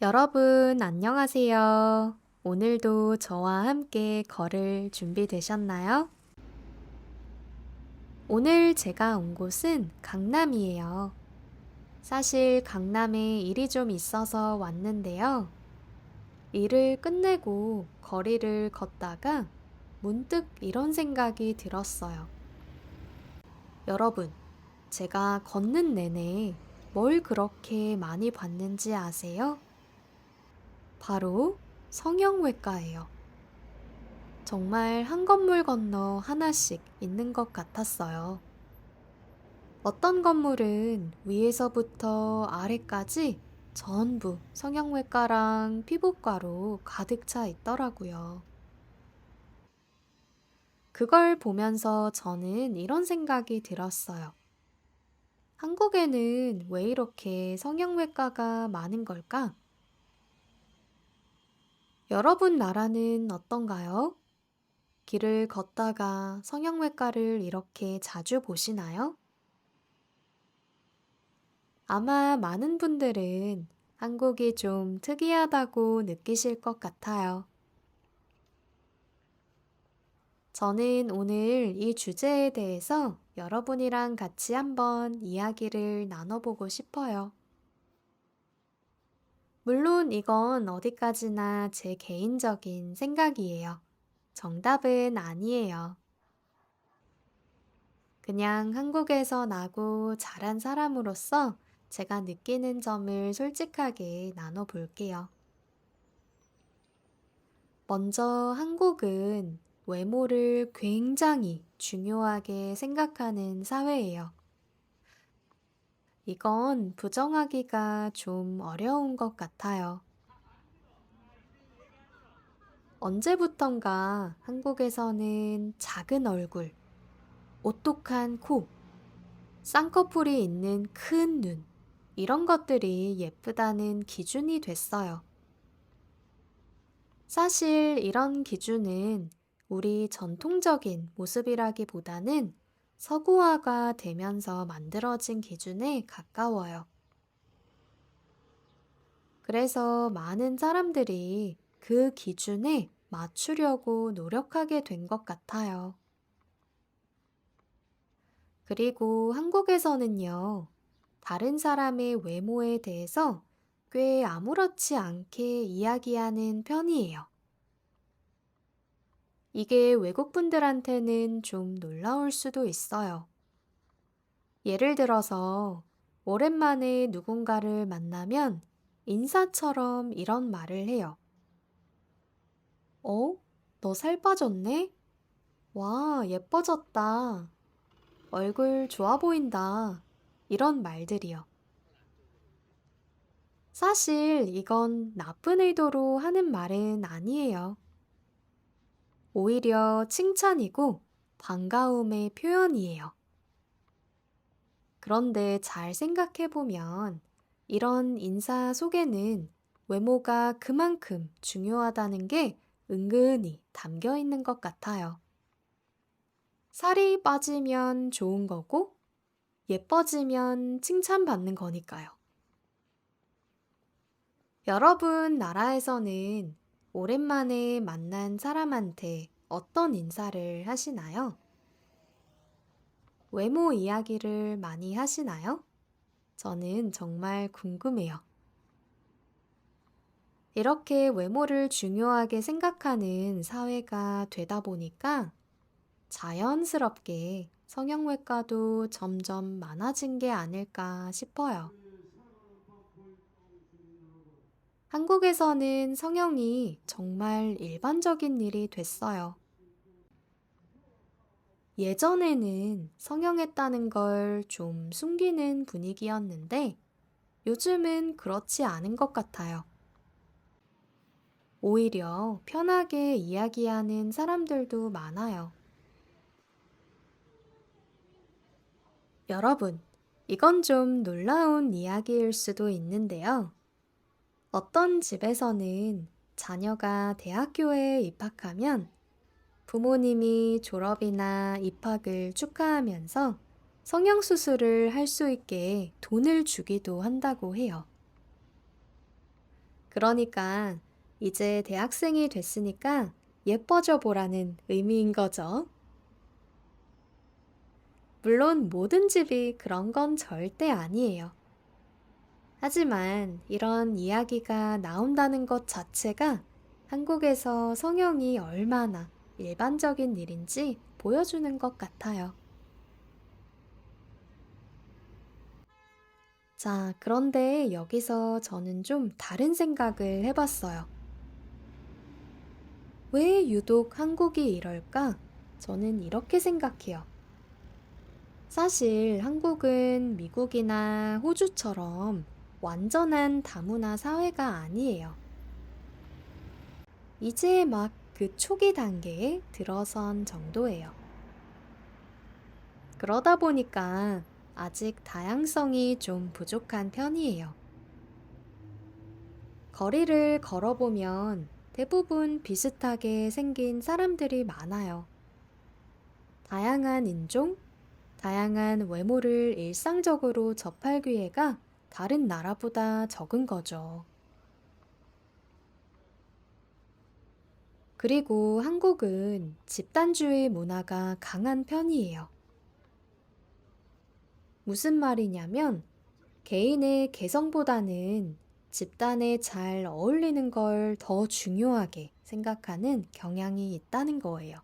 여러분, 안녕하세요. 오늘도 저와 함께 걸을 준비되셨나요? 오늘 제가 온 곳은 강남이에요. 사실 강남에 일이 좀 있어서 왔는데요. 일을 끝내고 거리를 걷다가 문득 이런 생각이 들었어요. 여러분, 제가 걷는 내내 뭘 그렇게 많이 봤는지 아세요? 바로 성형외과예요. 정말 한 건물 건너 하나씩 있는 것 같았어요. 어떤 건물은 위에서부터 아래까지 전부 성형외과랑 피부과로 가득 차 있더라고요. 그걸 보면서 저는 이런 생각이 들었어요. 한국에는 왜 이렇게 성형외과가 많은 걸까? 여러분 나라는 어떤가요? 길을 걷다가 성형외과를 이렇게 자주 보시나요? 아마 많은 분들은 한국이 좀 특이하다고 느끼실 것 같아요. 저는 오늘 이 주제에 대해서 여러분이랑 같이 한번 이야기를 나눠보고 싶어요. 물론 이건 어디까지나 제 개인적인 생각이에요. 정답은 아니에요. 그냥 한국에서 나고 자란 사람으로서 제가 느끼는 점을 솔직하게 나눠볼게요. 먼저 한국은 외모를 굉장히 중요하게 생각하는 사회예요. 이건 부정하기가 좀 어려운 것 같아요. 언제부턴가 한국에서는 작은 얼굴, 오똑한 코, 쌍꺼풀이 있는 큰 눈, 이런 것들이 예쁘다는 기준이 됐어요. 사실 이런 기준은 우리 전통적인 모습이라기보다는 서구화가 되면서 만들어진 기준에 가까워요. 그래서 많은 사람들이 그 기준에 맞추려고 노력하게 된 것 같아요. 그리고 한국에서는요, 다른 사람의 외모에 대해서 꽤 아무렇지 않게 이야기하는 편이에요. 이게 외국분들한테는 좀 놀라울 수도 있어요. 예를 들어서 오랜만에 누군가를 만나면 인사처럼 이런 말을 해요. 어? 너 살 빠졌네? 와, 예뻐졌다. 얼굴 좋아 보인다. 이런 말들이요. 사실 이건 나쁜 의도로 하는 말은 아니에요. 오히려 칭찬이고 반가움의 표현이에요. 그런데 잘 생각해보면 이런 인사 속에는 외모가 그만큼 중요하다는 게 은근히 담겨 있는 것 같아요. 살이 빠지면 좋은 거고 예뻐지면 칭찬받는 거니까요. 여러분 나라에서는 오랜만에 만난 사람한테 어떤 인사를 하시나요? 외모 이야기를 많이 하시나요? 저는 정말 궁금해요. 이렇게 외모를 중요하게 생각하는 사회가 되다 보니까 자연스럽게 성형외과도 점점 많아진 게 아닐까 싶어요. 한국에서는 성형이 정말 일반적인 일이 됐어요. 예전에는 성형했다는 걸 좀 숨기는 분위기였는데 요즘은 그렇지 않은 것 같아요. 오히려 편하게 이야기하는 사람들도 많아요. 여러분, 이건 좀 놀라운 이야기일 수도 있는데요. 어떤 집에서는 자녀가 대학교에 입학하면 부모님이 졸업이나 입학을 축하하면서 성형수술을 할 수 있게 돈을 주기도 한다고 해요. 그러니까 이제 대학생이 됐으니까 예뻐져 보라는 의미인 거죠. 물론 모든 집이 그런 건 절대 아니에요. 하지만 이런 이야기가 나온다는 것 자체가 한국에서 성형이 얼마나 일반적인 일인지 보여주는 것 같아요. 자, 그런데 여기서 저는 좀 다른 생각을 해봤어요. 왜 유독 한국이 이럴까? 저는 이렇게 생각해요. 사실 한국은 미국이나 호주처럼 완전한 다문화 사회가 아니에요. 이제 막 그 초기 단계에 들어선 정도예요. 그러다 보니까 아직 다양성이 좀 부족한 편이에요. 거리를 걸어보면 대부분 비슷하게 생긴 사람들이 많아요. 다양한 인종, 다양한 외모를 일상적으로 접할 기회가 다른 나라보다 적은 거죠. 그리고 한국은 집단주의 문화가 강한 편이에요. 무슨 말이냐면 개인의 개성보다는 집단에 잘 어울리는 걸 더 중요하게 생각하는 경향이 있다는 거예요.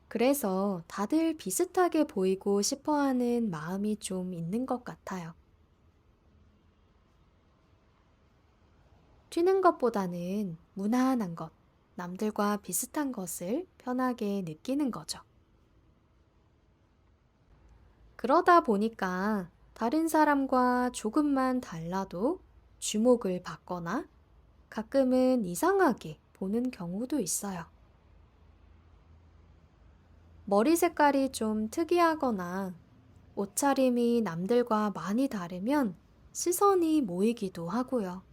그래서 다들 비슷하게 보이고 싶어 하는 마음이 좀 있는 것 같아요. 튀는 것보다는 무난한 것, 남들과 비슷한 것을 편하게 느끼는 거죠. 그러다 보니까 다른 사람과 조금만 달라도 주목을 받거나 가끔은 이상하게 보는 경우도 있어요. 머리 색깔이 좀 특이하거나 옷차림이 남들과 많이 다르면 시선이 모이기도 하고요.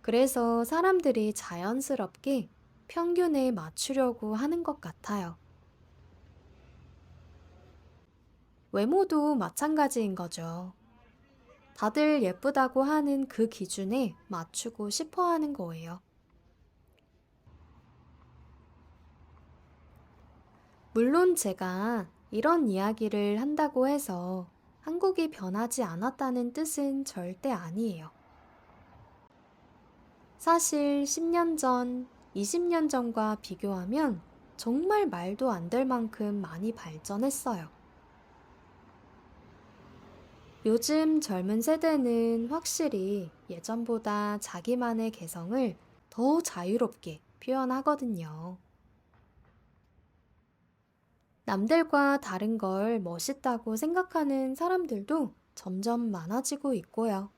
그래서 사람들이 자연스럽게 평균에 맞추려고 하는 것 같아요. 외모도 마찬가지인 거죠. 다들 예쁘다고 하는 그 기준에 맞추고 싶어 하는 거예요. 물론 제가 이런 이야기를 한다고 해서 한국이 변하지 않았다는 뜻은 절대 아니에요. 사실 10년 전, 20년 전과 비교하면 정말 말도 안 될 만큼 많이 발전했어요. 요즘 젊은 세대는 확실히 예전보다 자기만의 개성을 더 자유롭게 표현하거든요. 남들과 다른 걸 멋있다고 생각하는 사람들도 점점 많아지고 있고요.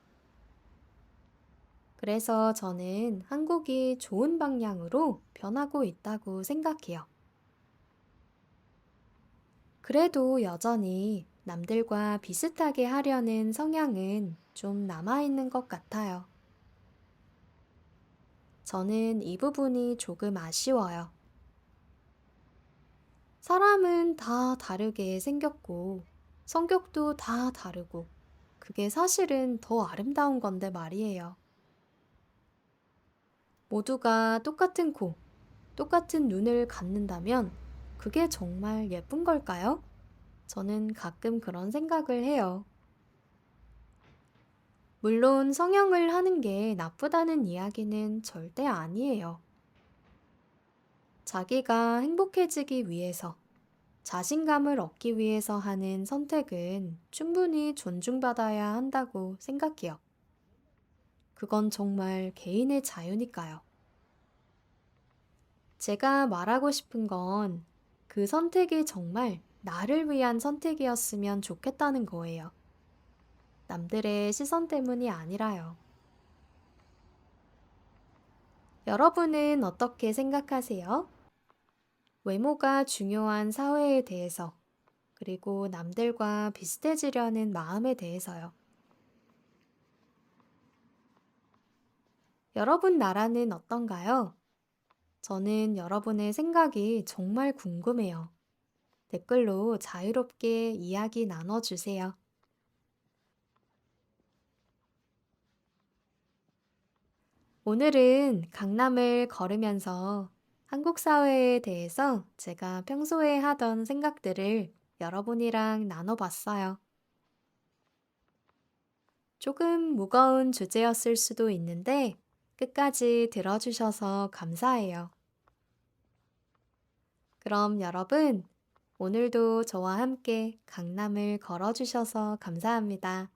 그래서 저는 한국이 좋은 방향으로 변하고 있다고 생각해요. 그래도 여전히 남들과 비슷하게 하려는 성향은 좀 남아있는 것 같아요. 저는 이 부분이 조금 아쉬워요. 사람은 다 다르게 생겼고, 성격도 다 다르고, 그게 사실은 더 아름다운 건데 말이에요. 모두가 똑같은 코, 똑같은 눈을 갖는다면 그게 정말 예쁜 걸까요? 저는 가끔 그런 생각을 해요. 물론 성형을 하는 게 나쁘다는 이야기는 절대 아니에요. 자기가 행복해지기 위해서, 자신감을 얻기 위해서 하는 선택은 충분히 존중받아야 한다고 생각해요. 그건 정말 개인의 자유니까요. 제가 말하고 싶은 건 그 선택이 정말 나를 위한 선택이었으면 좋겠다는 거예요. 남들의 시선 때문이 아니라요. 여러분은 어떻게 생각하세요? 외모가 중요한 사회에 대해서, 그리고 남들과 비슷해지려는 마음에 대해서요. 여러분 나라는 어떤가요? 저는 여러분의 생각이 정말 궁금해요. 댓글로 자유롭게 이야기 나눠주세요. 오늘은 강남을 걸으면서 한국 사회에 대해서 제가 평소에 하던 생각들을 여러분이랑 나눠봤어요. 조금 무거운 주제였을 수도 있는데 끝까지 들어주셔서 감사해요. 그럼 여러분, 오늘도 저와 함께 강남을 걸어주셔서 감사합니다.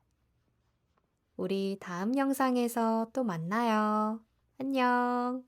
우리 다음 영상에서 또 만나요. 안녕.